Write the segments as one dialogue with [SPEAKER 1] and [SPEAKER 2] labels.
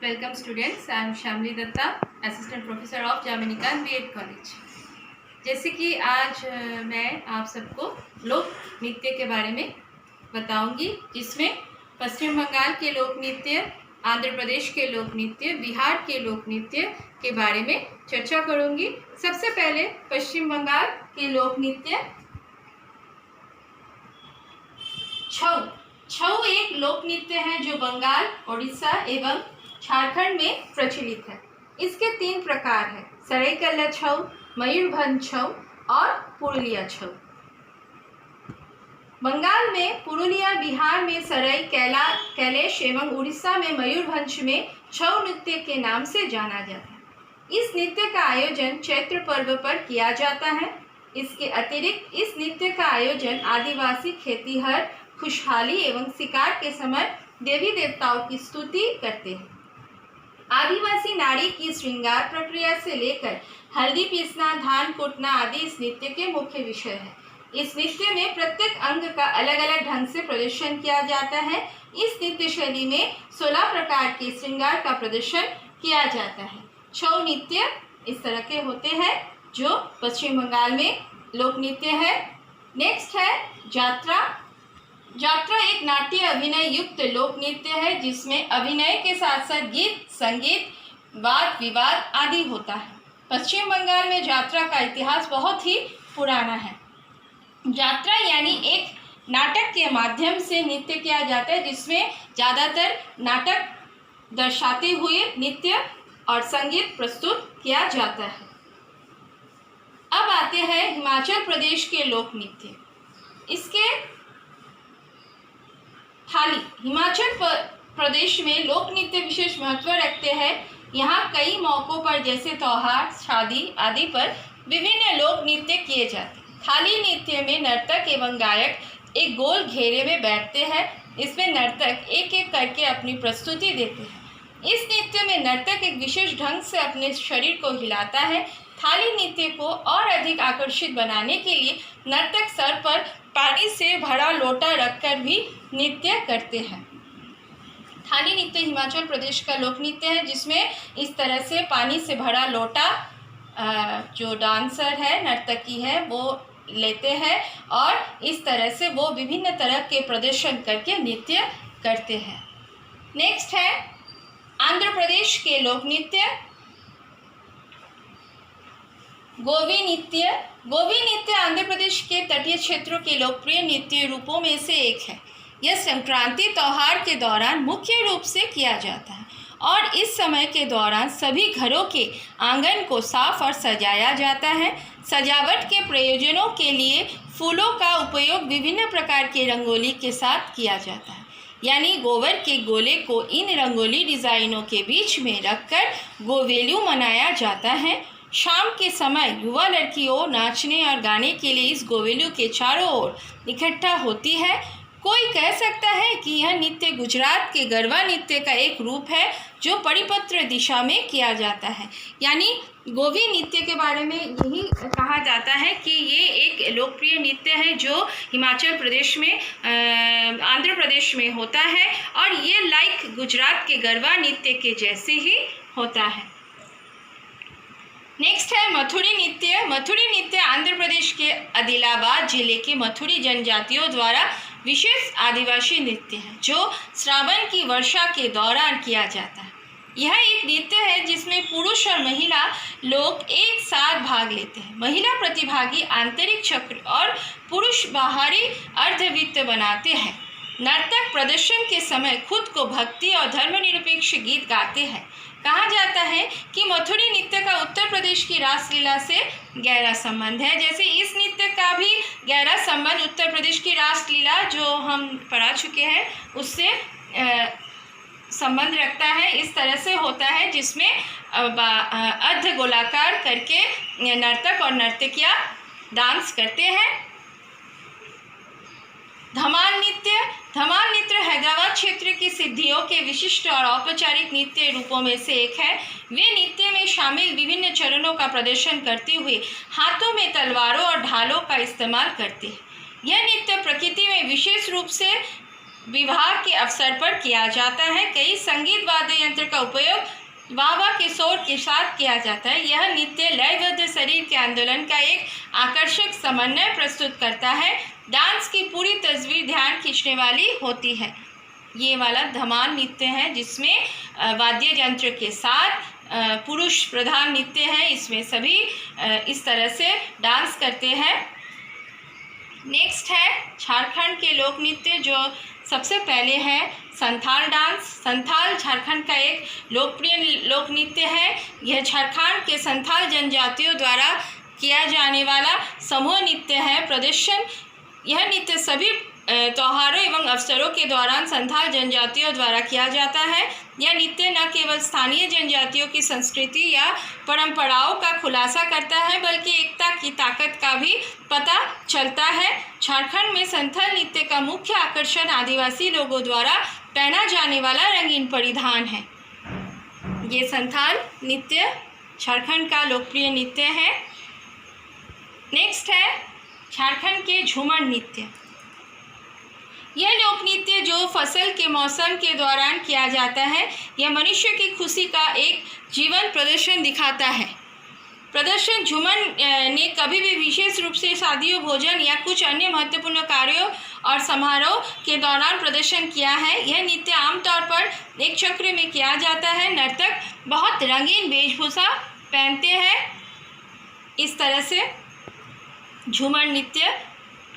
[SPEAKER 1] Welcome students, I am Shamli Datta, Assistant Professor of Jamaican B.Ed College। जैसे कि आज मैं आप सबको लोक नृत्य के बारे में बताऊंगी, जिसमें पश्चिम बंगाल के लोक नृत्य, आंध्र प्रदेश के लोक नृत्य, बिहार के लोक नृत्य के बारे में चर्चा करूंगी। सबसे पहले पश्चिम बंगाल के लोक नृत्य छऊ। छऊ एक लोक नृत्य है जो बंगाल, उड़ीसा एवं झारखंड में प्रचलित है। इसके 3 प्रकार हैं: सरायकेला छऊ, मयूरभंज छऊ और पुरुलिया छऊ। बंगाल में पुरुलिया, बिहार में सरायकेला कैलेश एवं उड़ीसा में मयूरभंज में छऊ नृत्य के नाम से जाना जाता है। इस नृत्य का आयोजन चैत्र पर्व पर किया जाता है। इसके अतिरिक्त इस नृत्य का आयोजन आदिवासी खेतीहर खुशहाली एवं शिकार के समय देवी देवताओं की स्तुति करते हैं। आदिवासी नारी की श्रृंगार प्रक्रिया से लेकर हल्दी पीसना, धान कूटना आदि इस नृत्य के मुख्य विषय है। इस नृत्य में प्रत्येक अंग का अलग अलग ढंग से प्रदर्शन किया जाता है। इस नृत्य शैली में 16 प्रकार के श्रृंगार का प्रदर्शन किया जाता है। छऊ नृत्य इस तरह के होते हैं जो पश्चिम बंगाल में लोक नृत्य है। नेक्स्ट है जात्रा। जात्रा एक नाट्य अभिनय युक्त लोक नृत्य है जिसमें अभिनय के साथ साथ गीत, संगीत, वाद विवाद आदि होता है। पश्चिम बंगाल में जात्रा का इतिहास बहुत ही पुराना है। जात्रा यानी एक नाटक के माध्यम से नृत्य किया जाता है जिसमें ज़्यादातर नाटक दर्शाते हुए नृत्य और संगीत प्रस्तुत किया जाता है। अब आते हैं हिमाचल प्रदेश के लोक नृत्य। इसके थाली। हिमाचल प्रदेश में लोक नृत्य विशेष महत्व रखते हैं। यहाँ कई मौक़ों पर जैसे त्योहार, शादी आदि पर विभिन्न लोक नृत्य किए जाते हैं। थाली नृत्य में नर्तक एवं गायक एक गोल घेरे में बैठते हैं। इसमें नर्तक एक एक करके अपनी प्रस्तुति देते हैं। इस नृत्य में नर्तक एक विशेष ढंग से अपने शरीर को हिलाता है। थाली नृत्य को और अधिक आकर्षित बनाने के लिए नर्तक सर पर पानी से भरा लोटा रखकर भी नृत्य करते हैं। थाली नृत्य हिमाचल प्रदेश का लोक नृत्य है जिसमें इस तरह से पानी से भरा लोटा जो डांसर है, नर्तकी है, वो लेते हैं और इस तरह से वो विभिन्न तरह के प्रदर्शन करके नृत्य करते हैं। नेक्स्ट है आंध्र प्रदेश के लोक नृत्य गोवी नृत्य। गोवी नृत्य आंध्र प्रदेश के तटीय क्षेत्रों के लोकप्रिय नृत्य रूपों में से एक है। यह संक्रांति त्यौहार के दौरान मुख्य रूप से किया जाता है और इस समय के दौरान सभी घरों के आंगन को साफ और सजाया जाता है। सजावट के प्रयोजनों के लिए फूलों का उपयोग विभिन्न प्रकार के रंगोली के साथ किया जाता है। यानी गोबर के गोले को इन रंगोली डिज़ाइनों के बीच में रखकर गोवेलू मनाया जाता है। शाम के समय युवा लड़कियों नाचने और गाने के लिए इस गोवेलू के चारों ओर इकट्ठा होती है। कोई कह सकता है कि यह नृत्य गुजरात के गरबा नृत्य का एक रूप है जो परिपत्र दिशा में किया जाता है। यानी गोवी नृत्य के बारे में यही कहा जाता है कि ये एक लोकप्रिय नृत्य है जो हिमाचल प्रदेश में, आंध्र प्रदेश में होता है और ये लाइक गुजरात के गरबा नृत्य के जैसे ही होता है। नेक्स्ट है मथुरी नृत्य। मथुरी नृत्य आंध्र प्रदेश के आदिलाबाद जिले के मथुरी जनजातियों द्वारा विशेष आदिवासी नृत्य है जो श्रावण की वर्षा के दौरान किया जाता है। यह एक नृत्य है जिसमें पुरुष और महिला लोग एक साथ भाग लेते हैं। महिला प्रतिभागी आंतरिक चक्र और पुरुष बाहरी अर्धवृत्त बनाते हैं। नर्तक प्रदर्शन के समय खुद को भक्ति और धर्मनिरपेक्ष गीत गाते हैं। कहा जाता है कि मथुरी नृत्य का उत्तर प्रदेश की रासलीला से गहरा संबंध है। जैसे इस नृत्य का भी गहरा संबंध उत्तर प्रदेश की रासलीला जो हम पढ़ा चुके हैं उससे संबंध रखता है। इस तरह से होता है जिसमें अर्ध गोलाकार करके नर्तक और नर्तकियाँ डांस करते हैं। धमाल नृत्य। धमाल नृत्य हैदराबाद क्षेत्र की सिद्धियों के विशिष्ट और औपचारिक नृत्य रूपों में से एक है। वे नृत्य में शामिल विभिन्न चरणों का प्रदर्शन करते हुए हाथों में तलवारों और ढालों का इस्तेमाल करते हैं। यह नृत्य प्रकृति में विशेष रूप से विवाह के अवसर पर किया जाता है। कई संगीत वाद्य यंत्र का उपयोग वाह के शोर के साथ किया जाता है। यह नृत्य लयबद्ध शरीर के आंदोलन का एक आकर्षक समन्वय प्रस्तुत करता है। डांस की पूरी तस्वीर ध्यान खींचने वाली होती है। ये वाला धमाल नृत्य है जिसमें वाद्य यंत्र के साथ पुरुष प्रधान नृत्य है। इसमें सभी इस तरह से डांस करते हैं। नेक्स्ट है झारखंड के लोक नृत्य, जो सबसे पहले है संथाल डांस। संथाल झारखंड का एक लोकप्रिय लोक नृत्य है। यह झारखंड के संथाल जनजातियों द्वारा किया जाने वाला समूह नृत्य है। प्रदर्शन यह नृत्य सभी त्योहारों एवं अवसरों के दौरान संथाल जनजातियों द्वारा किया जाता है। यह नृत्य न केवल स्थानीय जनजातियों की संस्कृति या परंपराओं का खुलासा करता है, बल्कि एकता की ताकत का भी पता चलता है। झारखंड में संथाल नृत्य का मुख्य आकर्षण आदिवासी लोगों द्वारा पहना जाने वाला रंगीन परिधान है। ये संथाल नृत्य झारखंड का लोकप्रिय नृत्य है। नेक्स्ट है झारखंड के झूमर नृत्य। यह लोक नृत्य जो फसल के मौसम के दौरान किया जाता है, यह मनुष्य की खुशी का एक जीवन प्रदर्शन दिखाता है। प्रदर्शन झूमर ने कभी भी विशेष रूप से शादियों, भोजन या कुछ अन्य महत्वपूर्ण कार्यों और समारोह के दौरान प्रदर्शन किया है। यह नृत्य आमतौर पर एक चक्र में किया जाता है। नर्तक बहुत रंगीन वेशभूषा पहनते हैं। इस तरह से झूमर नृत्य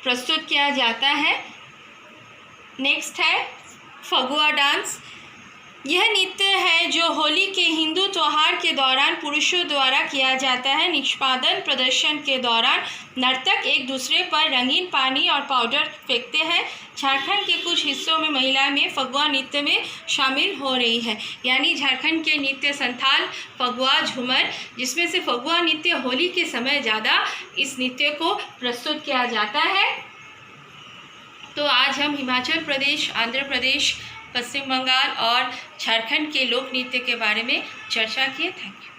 [SPEAKER 1] प्रस्तुत किया जाता है। नेक्स्ट है फगुआ डांस। यह नृत्य है जो होली के हिंदू त्यौहार के दौरान पुरुषों द्वारा किया जाता है। निष्पादन प्रदर्शन के दौरान नर्तक एक दूसरे पर रंगीन पानी और पाउडर फेंकते हैं। झारखंड के कुछ हिस्सों में महिलाएं में फगुआ नृत्य में शामिल हो रही है। यानी झारखंड के नृत्य संथाल, फगुआ, झूमर, जिसमें से फगुआ नृत्य होली के समय ज़्यादा इस नृत्य को प्रस्तुत किया जाता है। तो आज हम हिमाचल प्रदेश, आंध्र प्रदेश, पश्चिम बंगाल और झारखंड के लोक नृत्य के बारे में चर्चा किए। Thank you.